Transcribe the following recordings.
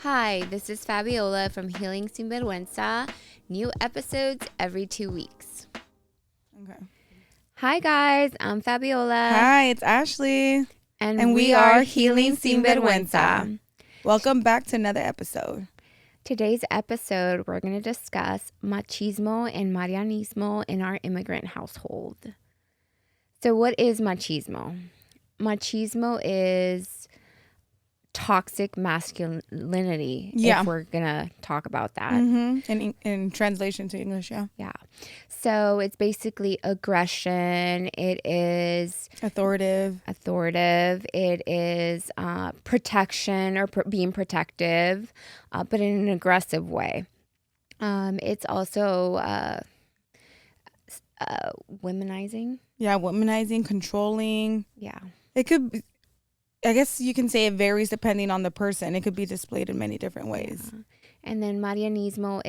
Hi, this is Fabiola from Healing Sin Vergüenza. New episodes every 2 weeks. Okay. Hi guys, I'm Fabiola. Hi, it's Ashley. And we are Healing Sin Vergüenza. Welcome back to another episode. Today's episode, we're going to discuss machismo and marianismo in our immigrant household. So what is machismo? Machismo is toxic masculinity, if we're going to talk about that. Mm-hmm. In translation to English, yeah. Yeah. So it's basically aggression. It is Authoritative. It is protection or being protective, but in an aggressive way. It's also womanizing. Yeah, womanizing, controlling. Yeah. It could be, I guess you can say it varies depending on the person. It could be displayed in many different ways. Yeah. And then Marianismo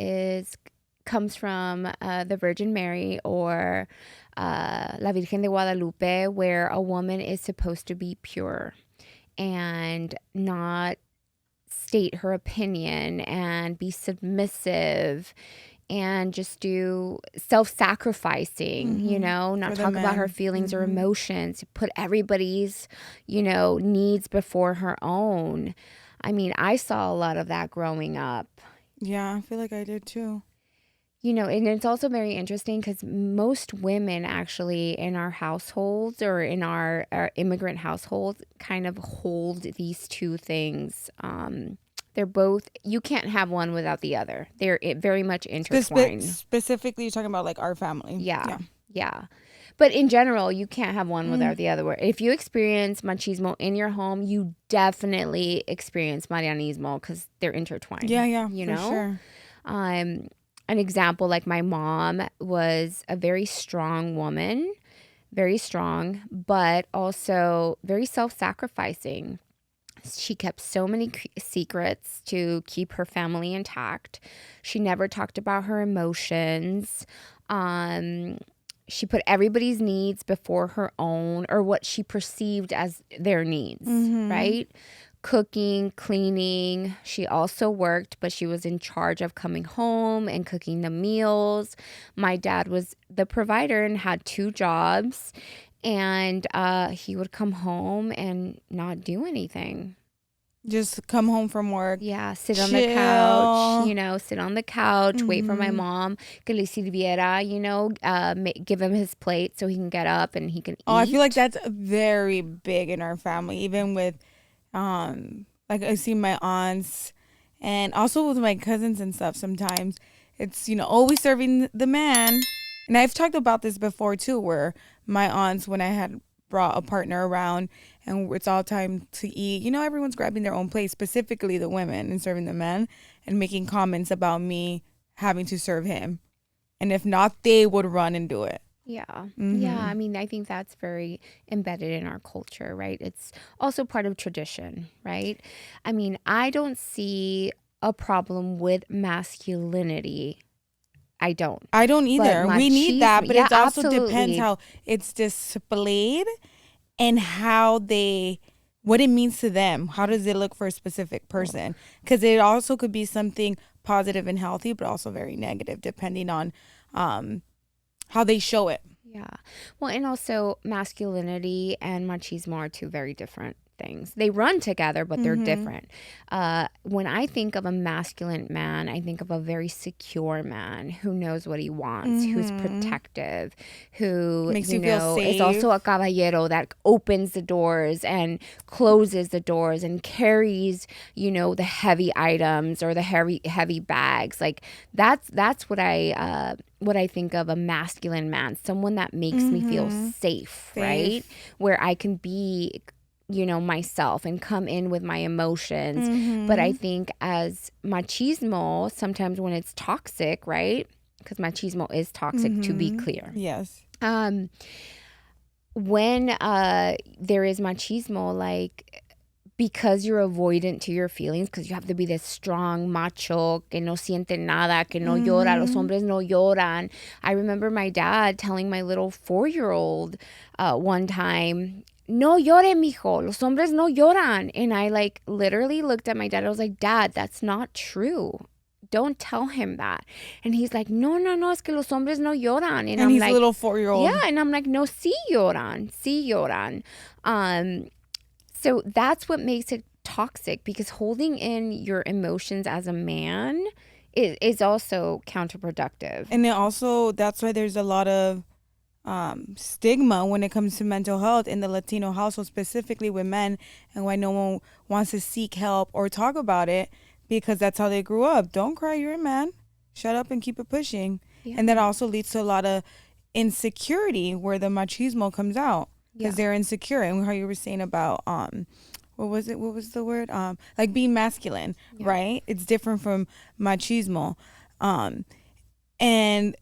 comes from the Virgin Mary or La Virgen de Guadalupe, where a woman is supposed to be pure and not state her opinion and be submissive and just do self-sacrificing, not talk about her feelings or emotions, put everybody's, needs before her own. I mean, I saw a lot of that growing up. Yeah, I feel like I did too. And it's also very interesting because most women actually in our households or in our immigrant households kind of hold these two things. They're both, you can't have one without the other. They're very much intertwined. Specifically, you're talking about like our family. Yeah. But in general, you can't have one without the other. If you experience machismo in your home, you definitely experience marianismo because they're intertwined. Yeah, for sure. An example, like my mom was a very strong woman, very strong, but also very self-sacrificing. She kept so many secrets to keep her family intact. She never talked about her emotions. She put everybody's needs before her own or what she perceived as their needs, right? Cooking, cleaning. She also worked, but she was in charge of coming home and cooking the meals. My dad was the provider and had 2 jobs. And he would come home and not do anything. Just come home from work. Yeah, sit on the couch, wait for my mom que le sirviera, give him his plate so he can get up and he can eat. Oh, I feel like that's very big in our family, even with, like I see my aunts and also with my cousins and stuff sometimes. It's, always serving the man. And I've talked about this before too, where my aunts, when I had brought a partner around and it's all time to eat, everyone's grabbing their own plate, specifically the women, and serving the men and making comments about me having to serve him. And if not, they would run and do it. Yeah. Yeah. I mean, I think that's very embedded in our culture, right? It's also part of tradition, right? I mean, I don't see a problem with masculinity. I don't either. We need that, but it also depends how it's displayed and what it means to them. How does it look for a specific person? Because it also could be something positive and healthy, but also very negative, depending on how they show it. Yeah. Well, and also masculinity and machismo are 2 very different things. They run together, but they're different. When I think of a masculine man, I think of a very secure man who knows what he wants, who's protective, who makes you feel safe. Is also a caballero that opens the doors and closes the doors and carries, the heavy items or the heavy bags. Like that's what I think of a masculine man, someone that makes me feel safe, right? Where I can be myself and come in with my emotions. But I think as machismo, sometimes when it's toxic, right? Because machismo is toxic, to be clear. Yes. When there is machismo, like, because you're avoidant to your feelings, because you have to be this strong macho que no siente nada, que no llora, los hombres no lloran. I remember my dad telling my little 4-year-old one time, no llore, mijo. Los hombres no lloran. And I like literally looked at my dad. I was like, Dad, that's not true. Don't tell him that. And he's like, no, no, no, es que los hombres no lloran. And And I'm he's a like, little yeah. 4-year-old. And I'm like, no, sí lloran. Sí lloran. Um, so that's what makes it toxic, because holding in your emotions as a man is also counterproductive. And it also, that's why there's a lot of stigma when it comes to mental health in the Latino household, specifically with men, and why no one wants to seek help or talk about it, because that's how they grew up. Don't cry, you're a man. Shut up and keep it pushing. Yeah. And that also leads to a lot of insecurity where the machismo comes out, because they're insecure. And how you were saying about what was it? What was the word? Like being masculine, right? It's different from machismo. And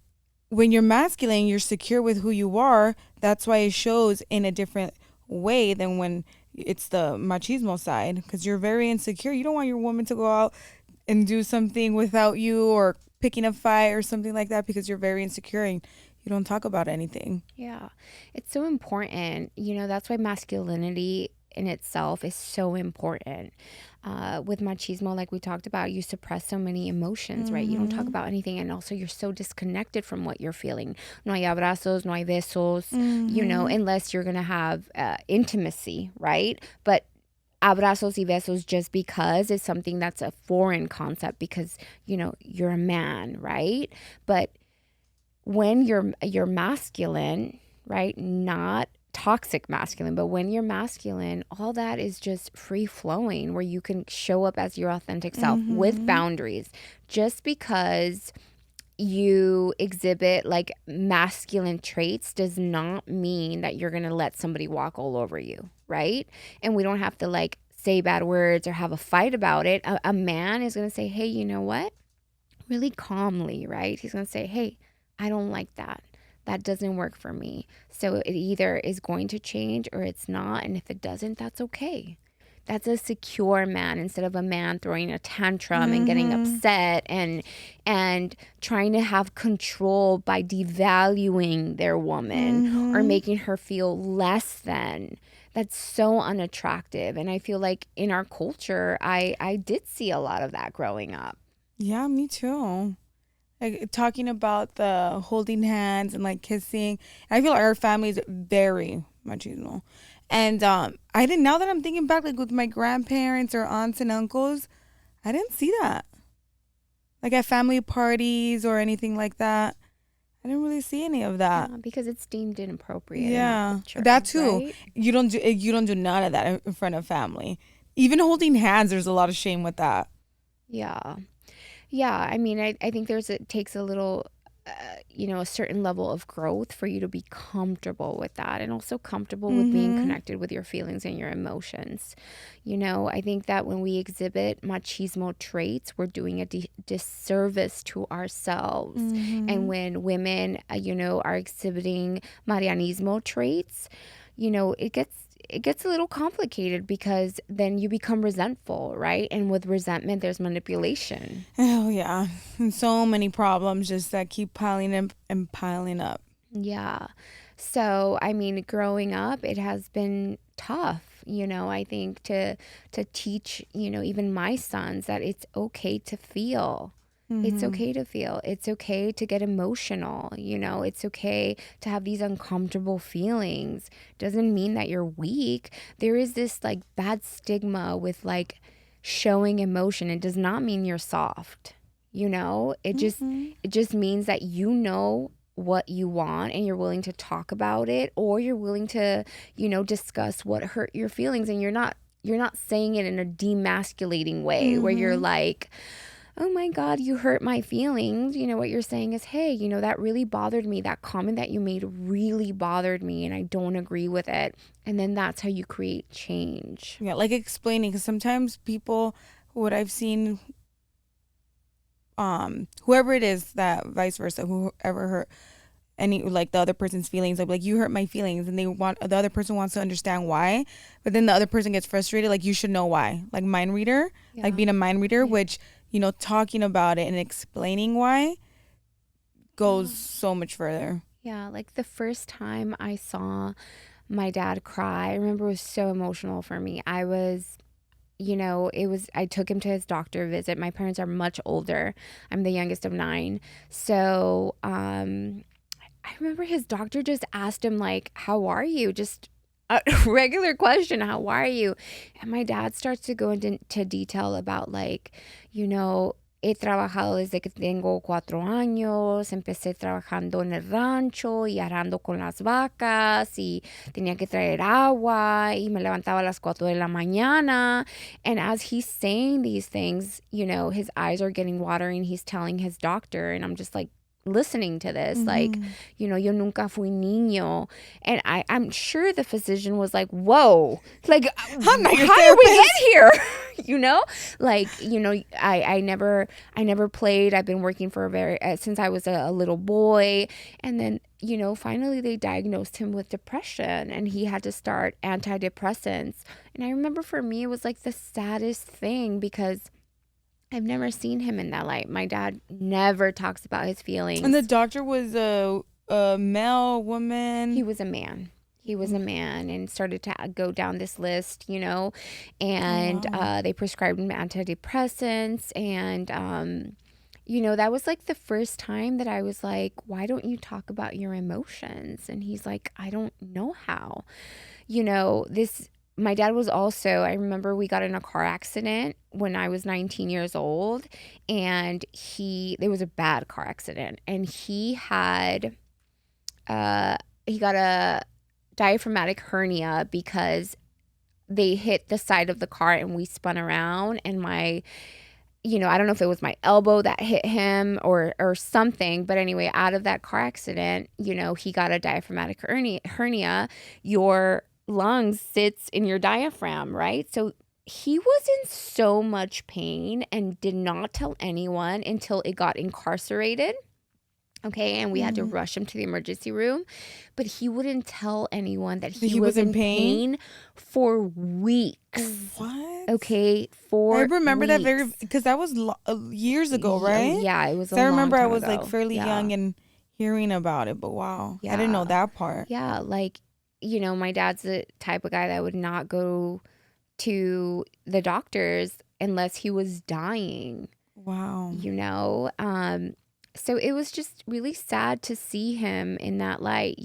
when you're masculine, you're secure with who you are. That's why it shows in a different way than when it's the machismo side, because you're very insecure. You don't want your woman to go out and do something without you, or picking a fight or something like that, because you're very insecure and you don't talk about anything. Yeah. It's so important. You know, that's why masculinity in itself is so important. With machismo, like we talked about, you suppress so many emotions, right? You don't talk about anything. And also, you're so disconnected from what you're feeling. No hay abrazos, no hay besos, you know, unless you're going to have intimacy, right? But abrazos y besos just because is something that's a foreign concept, because, you know, you're a man, right? But when you're masculine, right? Not toxic masculine, but when you're masculine, all that is just free flowing, where you can show up as your authentic self with boundaries. Just because you exhibit like masculine traits does not mean that you're going to let somebody walk all over you, right? And we don't have to like say bad words or have a fight about it. A man is going to say, hey, you know what? Really calmly, right? He's going to say, hey, I don't like that. That doesn't work for me. So it either is going to change or it's not. And if it doesn't, that's okay. That's a secure man, instead of a man throwing a tantrum and getting upset and trying to have control by devaluing their woman or making her feel less than. That's so unattractive. And I feel like in our culture, I did see a lot of that growing up. Yeah, me too. Like talking about the holding hands and like kissing. I feel like our family is very machismo. And I didn't, now that I'm thinking back, like with my grandparents or aunts and uncles, I didn't see that. Like at family parties or anything like that. I didn't really see any of that. Because it's deemed inappropriate in our Yeah. culture, That too. right? You don't do none of that in front of family. Even holding hands, there's a lot of shame with that. Yeah. Yeah, I mean, I think it takes a little, you know, a certain level of growth for you to be comfortable with that, and also comfortable with being connected with your feelings and your emotions. You know, I think that when we exhibit machismo traits, we're doing a disservice to ourselves. And when women, you know, are exhibiting Marianismo traits, you know, it gets a little complicated, because then you become resentful, right? And with resentment, there's manipulation. Oh, yeah. And so many problems just that keep piling up and piling up. Yeah. So, I mean, growing up, it has been tough, you know, I think to teach, you know, even my sons that it's okay to feel. It's okay to feel. It's okay to get emotional. You know, it's okay to have these uncomfortable feelings. Doesn't mean that you're weak. There is this like bad stigma with like showing emotion. It does not mean you're soft. You know, it just means that you know what you want and you're willing to talk about it, or you're willing to, you know, discuss what hurt your feelings, and you're not saying it in a demasculating way where you're like, oh my God, you hurt my feelings. You know, what you're saying is, hey, you know, that really bothered me. That comment that you made really bothered me, and I don't agree with it. And then that's how you create change. Yeah, like explaining, because sometimes people, what I've seen, whoever it is, that vice versa, whoever hurt any, like the other person's feelings, like you hurt my feelings, and the other person wants to understand why, but then the other person gets frustrated, like you should know why, like mind reader, like being a mind reader, which, you know, talking about it and explaining why goes so much further. Yeah, like the first time I saw my dad cry. I remember it was so emotional for me. I was, I took him to his doctor visit. My parents are much older. I'm the youngest of 9. So, I remember his doctor just asked him, like, how are you? Just a regular question, how are you? And my dad starts to go into detail about, like, you know, he trabajado desde que tengo 4 años, empecé trabajando en el rancho y arando con las vacas y tenía que traer agua y me levantaba a las 4 de la mañana. And as he's saying these things, his eyes are getting watery, he's telling his doctor, and I'm just like, listening to this, like, Mm-hmm. Yo nunca fui niño. And I'm sure the physician was like, whoa, like, I'm not your how did we get therapist. here? Like, I never played. I've been working for since I was a little boy. And then, finally they diagnosed him with depression and he had to start antidepressants. And I remember for me, it was like the saddest thing because I've never seen him in that light. My dad never talks about his And the feelings. doctor was a male, woman. He was a man. He was a man and started to go down this list, and Wow. they prescribed him antidepressants. And, that was like the first time that I was like, why don't you talk about your emotions? And he's like, I don't know how. My dad was also, I remember we got in a car accident when I was 19 years old, and there was a bad car accident, and he got a diaphragmatic hernia because they hit the side of the car and we spun around, and I don't know if it was my elbow that hit him or something, but anyway, out of that car accident, he got a diaphragmatic hernia. Your lungs sits in your diaphragm, right? So he was in so much pain and did not tell anyone until it got incarcerated. Okay, and we had to Mm. rush him to the emergency room, but he wouldn't tell anyone that He he was was in in pain. pain for weeks. What? Okay, I 4 remember that weeks. because that was years ago, right? Yeah, it was a So I long remember I time was like ago. fairly Yeah. young and hearing about it, but wow, I didn't Yeah. know that part. Yeah, like, my dad's the type of guy that would not go to the doctors unless he was dying, Wow. you know? So it was just really sad to see him in that light,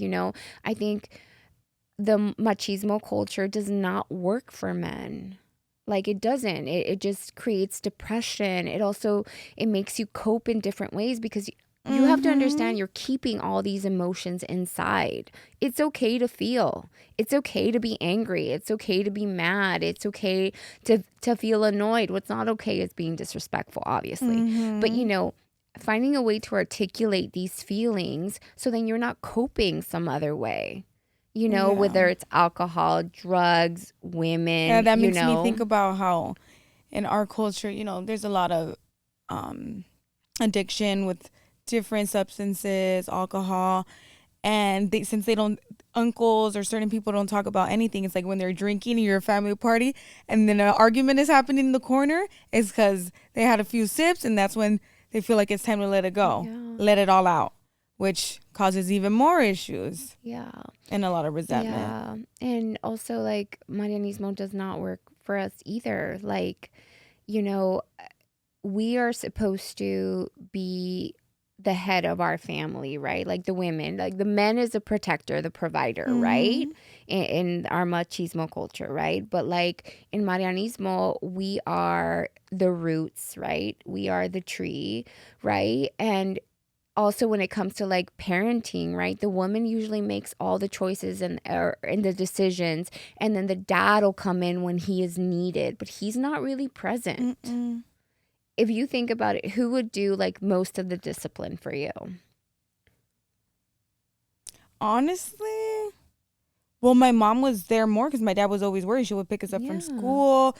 I think the machismo culture does not work for men. Like, it doesn't. It just creates depression. It makes you cope in different ways because you have to Mm-hmm. understand you're keeping all these emotions inside. It's okay to feel. It's okay to be angry. It's okay to be mad. It's okay to feel annoyed. What's not okay is being disrespectful, obviously. But, Mm-hmm. finding a way to articulate these feelings so then you're not coping some other way. Yeah. Whether it's alcohol, drugs, Yeah, women, that makes me think about how in our culture, there's a lot of um addiction with different substances, alcohol, and since they don't, uncles or certain people don't talk about anything. It's like when they're drinking, you're a family party, and then an argument is happening in the corner. It's because they had a few sips, and that's when they feel like it's time to let it go, yeah, let it all out, which causes even more issues yeah, and a lot of resentment. yeah. And also, like, Marianismo does not work for us either. Like, you know, we are supposed to be the head of our family, right? Like the women, like the men is the protector, the provider, right? Mm-hmm. In our machismo culture, right? But like in Marianismo, we are the roots, right? We are the tree, right? And also when it comes to like parenting, right? The woman usually makes all the choices and the decisions, and then the dad will come in when he is needed, but he's not really present. Mm-mm. If you think about it, who would do like most of the discipline for you? Honestly, well, my mom was there more because my dad was always worried. She would pick us up from Yeah. school,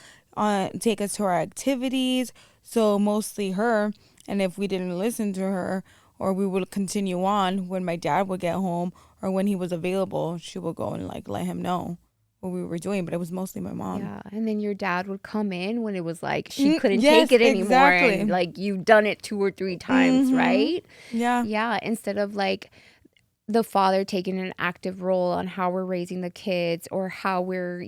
take us to our activities. So mostly her. And if we didn't listen to her, or we would continue on when my dad would get home or when he was available, she would go and like let him know what we were doing. But it was mostly my mom. Yeah. And then your dad would come in when it was like she couldn't take Yes, it anymore exactly. and like you've done it 2 or 3 times, Mm-hmm. right? Yeah. Yeah. Instead of like the father taking an active role on how we're raising the kids or how we're,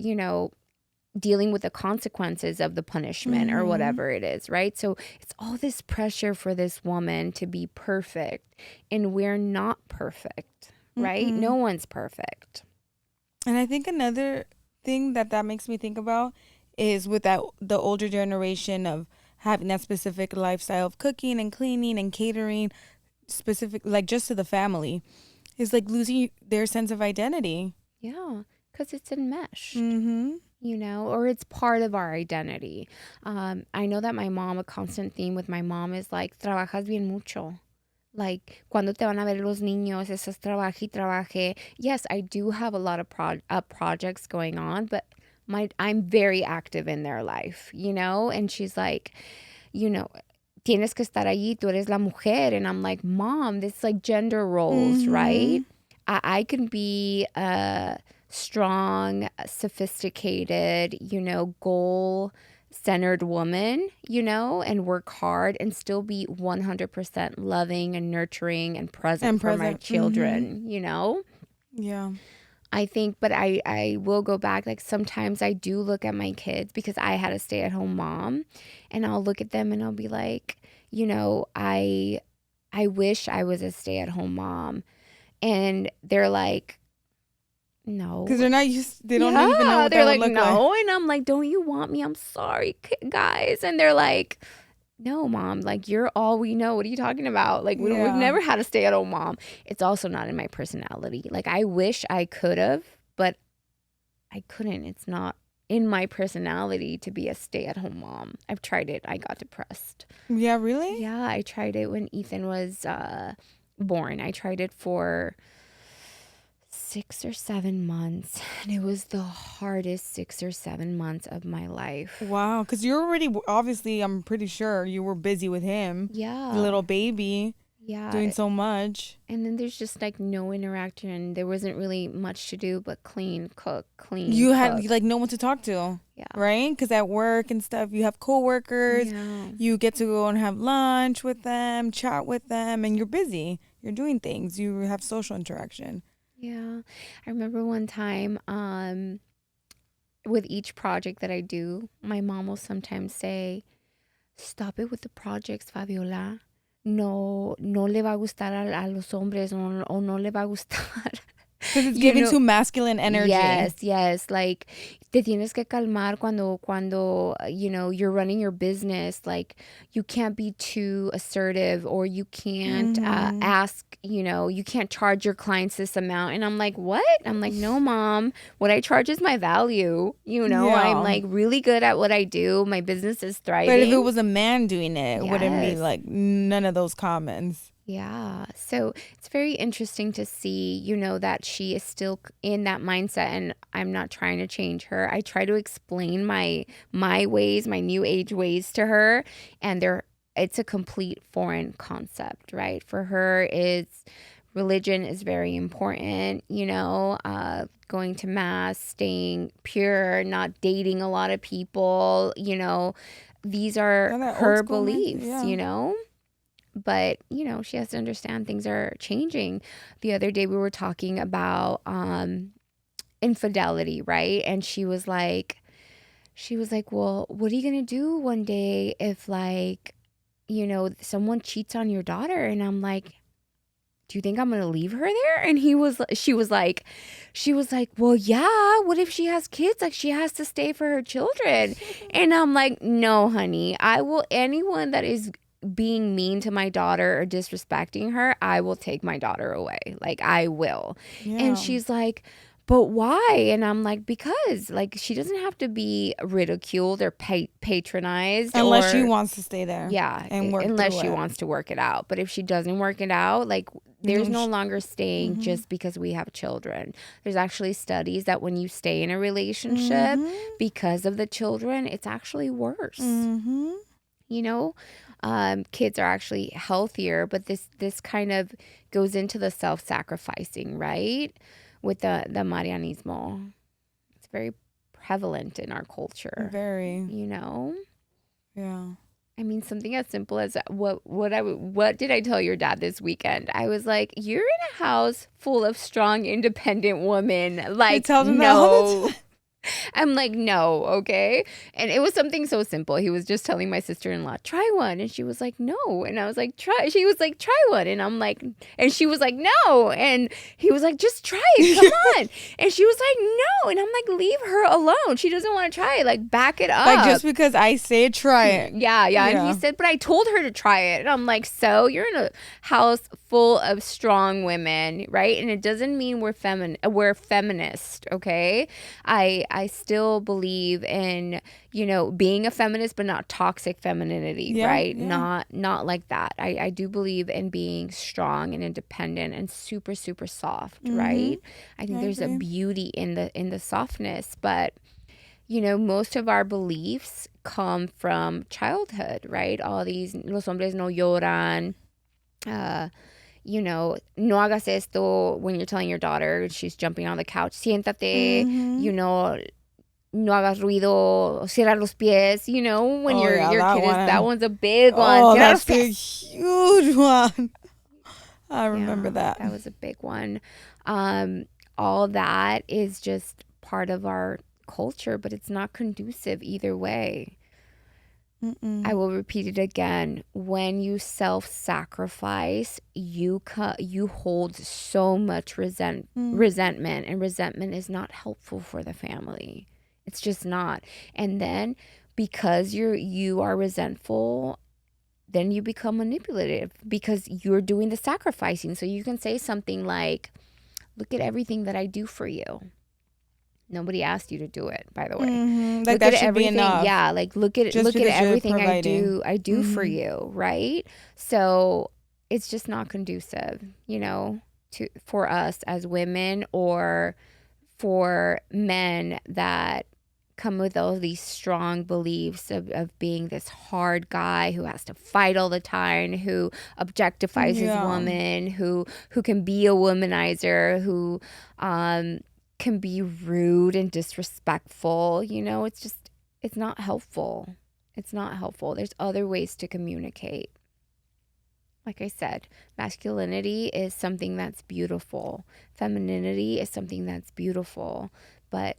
dealing with the consequences of the punishment or Mm-hmm. whatever it is, right? So it's all this pressure for this woman to be perfect, and we're not perfect, right? No Mm-mm. one's perfect. And I think another thing that makes me think about is with that the older generation of having that specific lifestyle of cooking and cleaning and catering specific like just to the family is like losing their sense of identity. Yeah, because it's enmeshed, Mm-hmm. or it's part of our identity. I know that my mom, a constant theme with my mom is like, trabajas bien mucho. Like, cuando te van a ver los niños, estás trabaje y trabaje. Yes, I do have a lot of projects going on, but I'm very active in their life, And she's like, you know, tienes que estar allí, tú eres la mujer. And I'm like, Mom, this is like gender roles, Mm-hmm. right? I can be a strong, sophisticated, goal centered woman, and work hard and still be 100% loving and nurturing and present And for my present. Mm-hmm. children. Yeah. I think, but I will go back. Like sometimes I do look at my kids because I had a stay at home mom, and I'll look at them and I'll be like, I wish I was a stay at home mom. And they're like, Because no. they're not used, they don't even know Yeah, what they're that would like, look like. no. And I'm like, don't you want me? I'm sorry, guys. And they're like, no, mom, like you're all we know. What are you talking about? Like we've Yeah. never had a stay at home mom. It's also not in my personality. Like I wish I could have, but I couldn't. It's not in my personality to be a stay at home mom. I've tried it. I got depressed. Yeah, really? Yeah, I tried it when Ethan was born. I tried it for 6 or 7 months, and it was the hardest 6 or 7 months of my life. Wow. Because you're already, obviously, I'm pretty sure you were busy with him, the Yeah. little baby, Yeah. doing so much. And then there's just like no interaction. There wasn't really much to do but clean, cook, clean, You had cook. like no one to talk to, Yeah. right? Because at work and stuff, you have coworkers. Yeah. You get to go and have lunch with them, chat with them, and you're busy. You're doing things. You have social interaction. Yeah. I remember one time, with each project that I do, my mom will sometimes say, "Stop it with the projects, Fabiola. No le va a gustar a los hombres o no le va a gustar." Because it's you giving know, too masculine energy. Yes, yes. Like, te tienes que calmar cuando, you're running your business. Like, you can't be too assertive or you can't Mm-hmm. ask, you can't charge your clients this amount. And I'm like, what? I'm like, no, mom. What I charge is my value. I'm Yeah. like really good at what I do. My business is But if it thriving. was a man doing it, it wouldn't be Yes. like none of those comments. Yeah. So it's very interesting to see, that she is still in that mindset, and I'm not trying to change her. I try to explain my ways, my new age ways to her, and it's a complete foreign concept, right? For her, it's religion is very important, going to mass, staying pure, not dating a lot of people, these are Yeah, that old her school mindset. beliefs, Yeah. but she has to understand things are changing. The other day we were talking about infidelity, right? And she was like, well, what are you gonna do one day if like someone cheats on your daughter? And I'm like, do you think I'm gonna leave her there? And she was like, well, yeah, what if she has kids? Like, she has to stay for her children. And I'm like, no, honey, anyone that is being mean to my daughter or disrespecting her, I will take my daughter away. Like, I will. And Yeah. she's like, but why? And I'm like, because like she doesn't have to be ridiculed or patronized Unless she or wants to stay there yeah, and work unless through she it. wants to work it out. But if she doesn't work it out, like there's No. no longer staying Mm-hmm. just because we have children. There's actually studies that when you stay in a relationship Mm-hmm. because of the children, it's actually worse. Mm-hmm. You know, kids are actually healthier, but this kind of goes into the self-sacrificing, right? With the Marianismo, it's very prevalent in our culture. Very. You know. Yeah. I mean, something as simple as what did I tell your dad this weekend? I was like, "You're in a house full of strong, independent women." You Like, tell them that all the no. time. I'm like, no, okay. And it was something so simple. He was just telling my sister-in-law, try one. And she was like, no. And I was like, try. She was like, try one. And I'm like, and she was like, no. And he was like, just try it. Come on. And she was like, no. And I'm like, leave her alone. She doesn't want to try it. Like, back it Like, up. just because I say try it. Yeah. And he Yeah. said, but I told her to try it. And I'm like, so you're in a house full of strong women, right? And it doesn't mean we're feminist, okay? I still believe in, being a feminist, but not toxic femininity, Yeah, right? yeah. Not like that. I do believe in being strong and independent and super, super soft, right? I think I there's a agree. beauty in the softness, but most of our beliefs come from childhood, right? All these, los hombres no lloran, uh, no hagas esto when you're telling your daughter, she's jumping on the couch, siéntate, no hagas ruido, cierra los pies, when Oh, yeah, your that kid is, that one. one's a big one, Oh, cierra los that's a pies. huge one. I remember Yeah, that. that was a big one. All that is just part of our culture, but it's not conducive either way. I Mm-mm. will repeat it again. When you self-sacrifice, you hold so much Mm. resentment, and resentment is not helpful for the family. It's just not. And then because you are resentful, then you become manipulative because you're doing the sacrificing. So you can say something like, "Look at everything that I do for you." Nobody asked you to do it, by the way. Like, Look at that should be everything. enough. Yeah, like Just look at because you're everything providing. I do for you, right? So it's just not conducive, for us as women or for men that come with all these strong beliefs of being this hard guy who has to fight all the time, who objectifies his Yeah. woman, who can be a womanizer, who can be rude and disrespectful. It's not helpful. It's not helpful. There's other ways to communicate. Like I said, masculinity is something that's beautiful. Femininity is something that's beautiful. But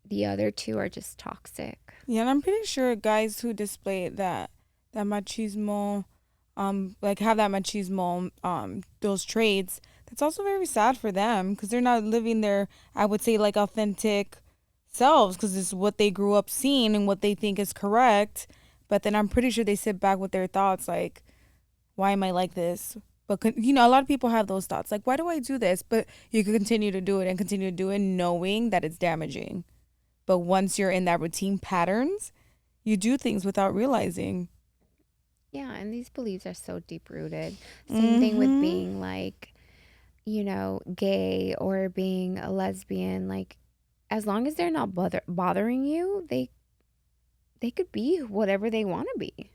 the other two are just toxic. Yeah, and I'm pretty sure guys who display that machismo, like have that machismo, those traits, that's also very sad for them because they're not living their, I would say, like authentic selves because it's what they grew up seeing and what they think is correct. But then I'm pretty sure they sit back with their thoughts like, why am I like this? But a lot of people have those thoughts like, why do I do this? But you can continue to do it and continue to do it, knowing that it's damaging. But once you're in that routine patterns, you do things without realizing. Yeah, and these beliefs are so deep rooted. Same thing with Mm-hmm. being like, gay or being a lesbian. Like, as long as they're not bothering you, they could be whatever they want to be.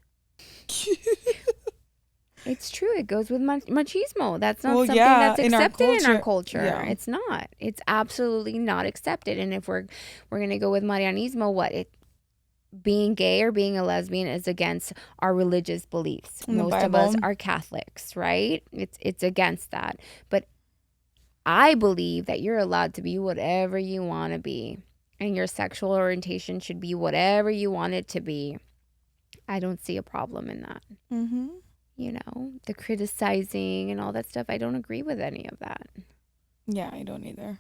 It's true. It goes with machismo. That's not Well, something yeah, that's in our accepted in our culture, culture. yeah. It's not. It's absolutely not accepted. And if we're gonna go with Marianismo, being gay or being a lesbian is against our religious beliefs. In the Most of us Bible. are Catholics, right? It's against that. But I believe that you're allowed to be whatever you want to be, and your sexual orientation should be whatever you want it to be. I don't see a problem in that. Mm-hmm. The criticizing and all that stuff. I don't agree with any of that. Yeah, I don't either.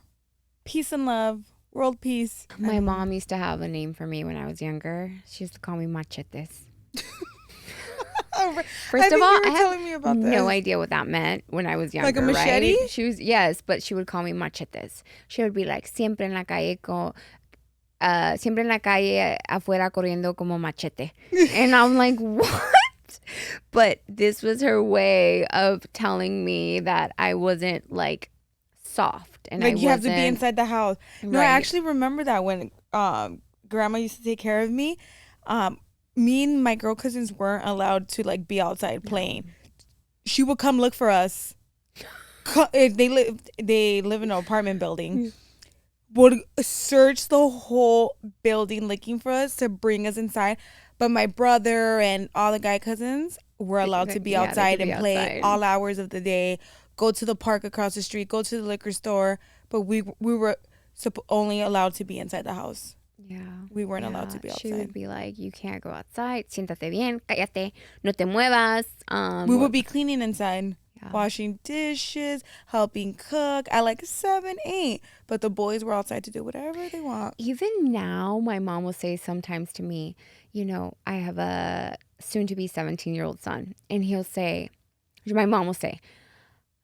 Peace and love. World peace. My mom used to have a name for me when I was younger. She used to call me machetes. First of all, I have no idea what that meant when I was younger. Like a machete? Right? Yes, but she would call me machetes. She would be like, siempre en la calle siempre en la calle afuera corriendo como machete. And I'm like, what? But this was her way of telling me that I wasn't like soft and Like I you have to be wasn't inside the house. No, I right. actually remember that when grandma used to take care of me. Me and my girl cousins weren't allowed to like be outside playing. She would come look for us. They live in an apartment building. Would search the whole building looking for us to bring us inside. But my brother and all the guy cousins were allowed to be Yeah, they outside could be and play outside. all hours of the day, go to the park across the street, go to the liquor store. But we were only allowed to be inside the house. Yeah. We weren't allowed to Yeah. be She would outside. be like, you can't go outside. Siéntate bien. Cállate. No te muevas. We would be cleaning inside, Yeah. washing dishes, helping cook at like 7, 8. But the boys were outside to do whatever they want. Even now, my mom will say sometimes to me, I have a soon to be 17-year-old son, and my mom will say,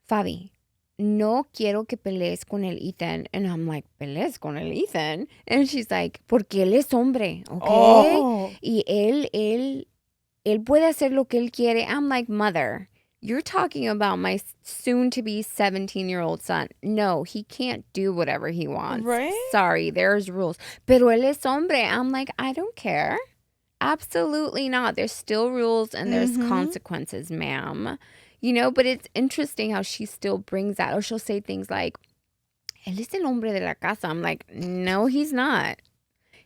Fabi, no quiero que pelees con el Ethan. And I'm like, ¿pelees con el Ethan? And she's like, porque él es hombre, ¿ok? Oh, Y él puede hacer lo que él quiere. I'm like, mother, you're talking about my soon to be 17-year-old son. No, he can't do whatever he wants. right? Sorry, there's rules. Pero él es hombre. I'm like, I don't care. Absolutely not. There's still rules and there's Mm-hmm. consequences, ma'am. But it's interesting how she still brings that. Or she'll say things like, él es el hombre de la casa. I'm like, no, he's not.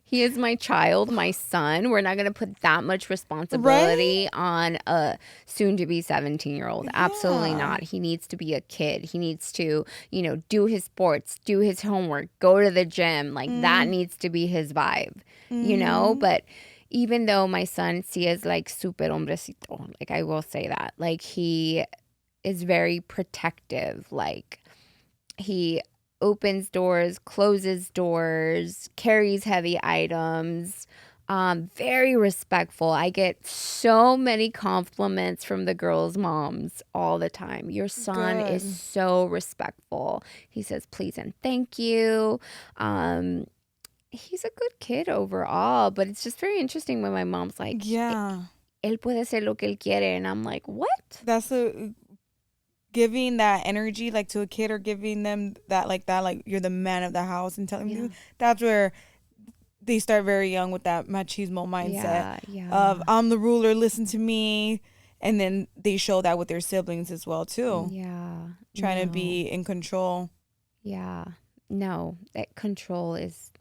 He is my child, my son. We're not going to put that much Right? responsibility on a soon to be 17-year-old. Absolutely Yeah. not. He needs to be a kid. He needs to, do his sports, do his homework, go to the gym. Like that Mm. needs to be his vibe. Mm-hmm. But even though my son sí es like super hombrecito, like I will say that, like he is very protective. Like he opens doors, closes doors, carries heavy items. Very respectful. I get so many compliments from the girls' moms all the time. Your son is Good. so respectful. He says please and thank you. He's a good kid overall, but it's just very interesting when my mom's like, Yeah. él puede hacer lo que él quiere. And I'm like, what? That's giving that energy like to a kid or giving them that like you're the man of the house and telling Yeah. them that's where they start very young with that machismo mindset Yeah. of Yeah. I'm the ruler, listen to me, and then they show that with their siblings as well too, Yeah. trying to No. be in control. Yeah. No, that control is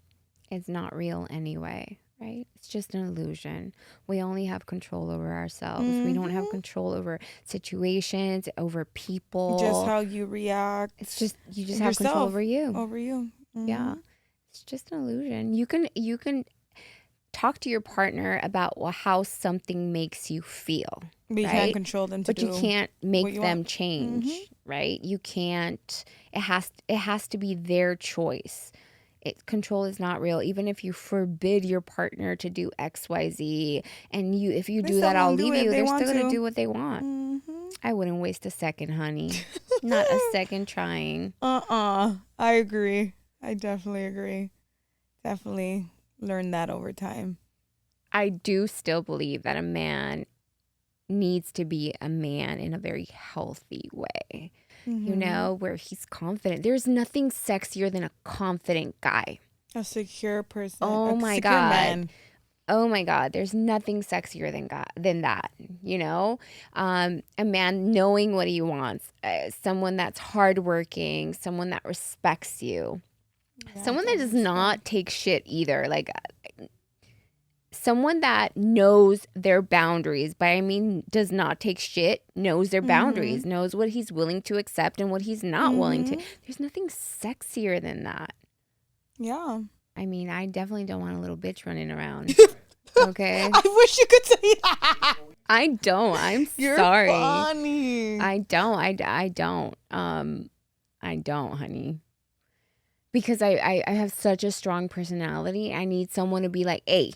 not real anyway, right? It's just an illusion. We only have control over ourselves. We don't have Mm-hmm. control over situations, over Just people. how you react It's just you just have control yourself over you. over you. Mm-hmm. Yeah. It's just an illusion. You can talk to your partner about how something makes you feel, But you can't right? control them to But you do can't what make you them want. Mm-hmm. change, right? You can't. It has to be their choice. Control is not real. Even if you forbid your partner to do XYZ, and if you They do still that, I'll gonna do leave it if you. they They're want still gonna to. do what they want. Mm-hmm. I wouldn't waste a second, honey. Not a second trying. I agree. I definitely agree. Definitely learned that over time. I do still believe that a man needs to be a man in a very healthy way, Mm-hmm. where he's confident. There's nothing sexier than a confident guy. A secure person, Oh a my secure God. man. Oh my God. There's nothing sexier than that. A man knowing what he wants, someone that's hardworking, someone that respects you, Yeah, someone that that's does respect. not take shit either. Like someone that knows their boundaries. By I mean does not take shit, knows their Mm-hmm. boundaries, knows what he's willing to accept and what he's not willing to. Mm-hmm. There's nothing sexier than that. Yeah. I mean, I definitely don't want a little bitch running around. Okay? I wish you could say that. I don't. I'm You're sorry. funny. I don't. I don't. I don't, honey. Because I have such a strong personality. I need someone to be like, hey,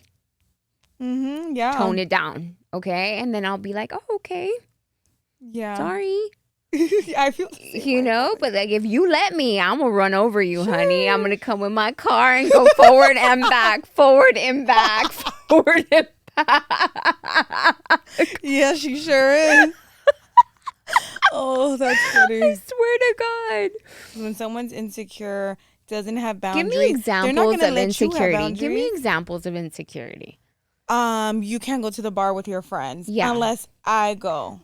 Mm-hmm. Yeah. tone it down. Okay? And then I'll be like, oh, okay. Yeah. Sorry. I feel the same way. Oh my But God. like if you let me, I'm gonna run over you, honey. I'm gonna Sure. come with my car and go forward and back, forward and back, forward and back. Yeah, she sure is. Oh, that's I funny. swear to God. When someone's insecure, doesn't have Give me boundaries, they're not examples gonna of let you have insecurity. Give me boundaries. examples of insecurity. You can't go to the bar with your friends Yeah. unless I go.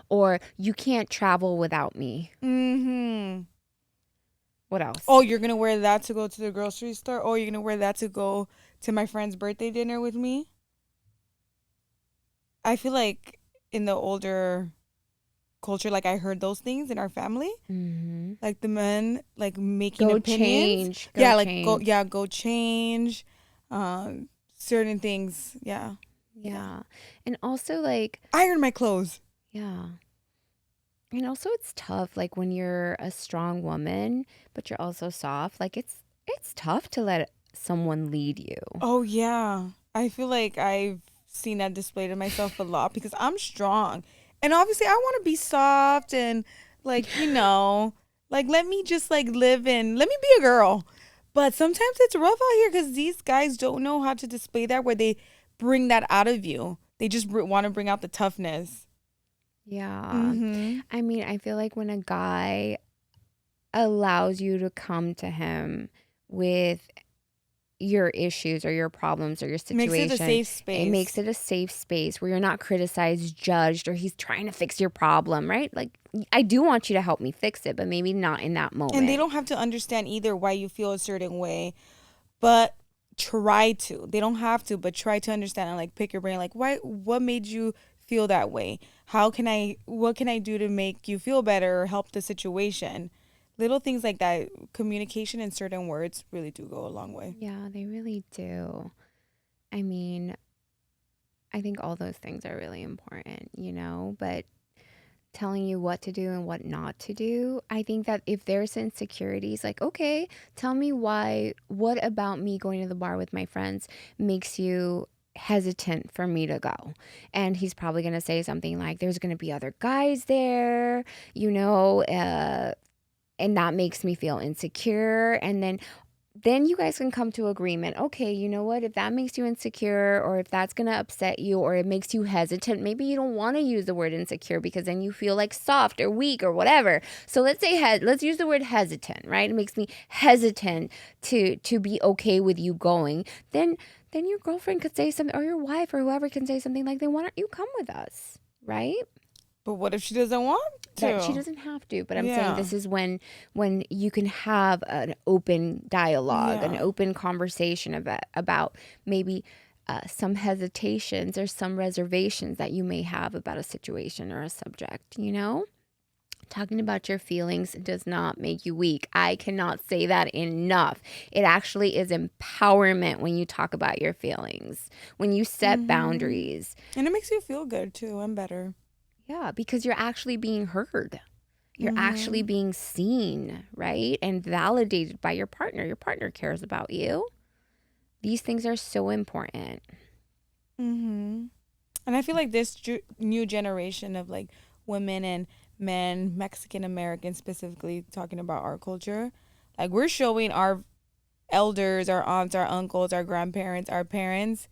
Or you can't travel without me. Mm-hmm. What else? Oh, you're gonna wear that to go to the grocery store? Oh, you're gonna wear that to go to my friend's birthday dinner with me? I feel like in the older culture, like I heard those things in our family, Mm-hmm. like the men like making Go opinions. change. Go Yeah, like change. go change, certain things. Yeah, yeah. Yeah. And also, like, Iron my clothes. yeah. And also it's tough, like, when you're a strong woman, but you're also soft. Like, it's tough to let someone lead you. Oh yeah, I feel like I've seen that displayed in myself a lot because I'm strong, and obviously I want to be soft and like like let me just like live in let me be a girl. But sometimes it's rough out here because these guys don't know how to display that where they bring that out of you. They just want to bring out the toughness. Yeah. Mm-hmm. I mean, I feel like when a guy allows you to come to him with your issues or your problems or your Makes it a situation, safe it makes space. it a safe space where you're not criticized, judged, or he's trying to fix your problem, right? Like, I do want you to help me fix it, but maybe not in that And they moment. don't have to understand either why you feel a certain way, but try to. They don't have to, but try to understand and like pick your brain. Like, why? What made you feel that way? How can I? What can I do to make you feel better or help the situation? Little things like that. Communication in certain words really do go a long way. Yeah, they really do. I mean, I think all those things are really important, but telling you what to do and what not to do, I think that if there's insecurities, like, okay, tell me why, what about me going to the bar with my friends makes you hesitant for me to go? And he's probably going to say something like, there's going to be other guys there, and that makes me feel insecure. And then you guys can come to agreement. Okay, you know what? If that makes you insecure, or if that's going to upset you, or it makes you hesitant, maybe you don't want to use the word insecure because then you feel like soft or weak or whatever. So let's use the word hesitant, right? It makes me hesitant to be okay with you going. Then your girlfriend could say something, or your wife or whoever can say something like, "Then why don't you come with us?" Right? But what if she doesn't want That she to? doesn't have to, but I'm saying Yeah. this is when you can have an open dialogue, an Yeah. open conversation about maybe some hesitations or some reservations that you may have about a situation or a subject. Talking about your feelings does not make you weak. I cannot say that enough. It actually is empowerment when you talk about your feelings, when you set Mm-hmm. boundaries. And it makes you feel good too and better. Yeah, because you're actually being heard. You're actually Mm-hmm. being seen, right? And validated by your partner. Your partner cares about you. These things are so important. Mm-hmm. And I feel like this new generation of like women and men, Mexican Americans specifically, talking about our culture, like we're showing our elders, our aunts, our uncles, our grandparents, our parents,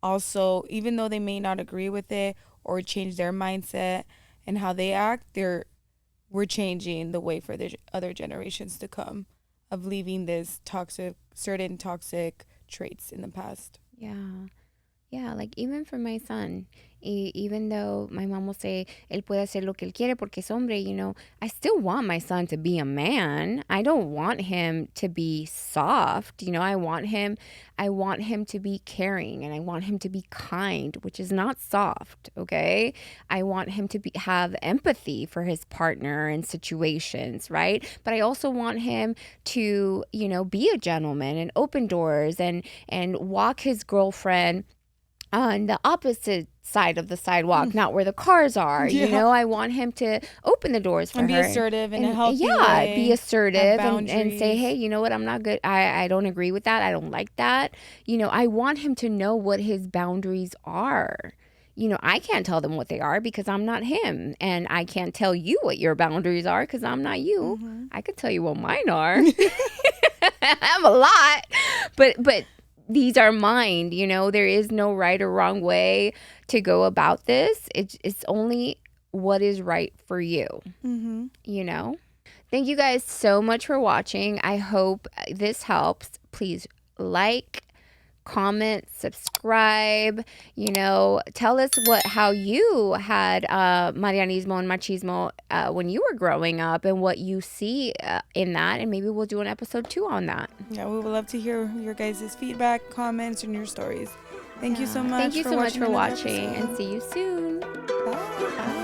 also, even though they may not agree with it or change their mindset and how they act, we're changing the way for the other generations to come of leaving this certain toxic traits in the past. Yeah. Yeah, like even for my son, even though my mom will say, él puede hacer lo que él quiere porque es hombre, I still want my son to be a man. I don't want him to be soft. I want him to be caring, and I want him to be kind, which is not soft, okay? I want him to have empathy for his partner and situations, right? But I also want him to, be a gentleman and open doors and walk his girlfriend on the opposite side of the sidewalk, not where the cars are. Yeah. I want him to open the doors for And be her assertive in a and healthy yeah, be way, have assertive and say, hey, boundaries. you know what? I'm not good. I don't agree with that. I don't like that. I want him to know what his boundaries are. I can't tell them what they are because I'm not him. And I can't tell you what your boundaries are because I'm not you. Mm-hmm. I could tell you what mine are. I have a lot. But these are mine. There is no right or wrong way to go about this. It's only what is right for you, Mm-hmm. you know? Thank you guys so much for watching. I hope this helps. Please like, comment, subscribe, tell us how you had Marianismo and Machismo when you were growing up and what you see in that. And maybe we'll do an episode 2 on that. Yeah, we would love to hear your guys' feedback, comments, and your stories. Thank you so Yeah. Thank much you for so much watching for another watching, and episode. see you soon. Bye. Bye.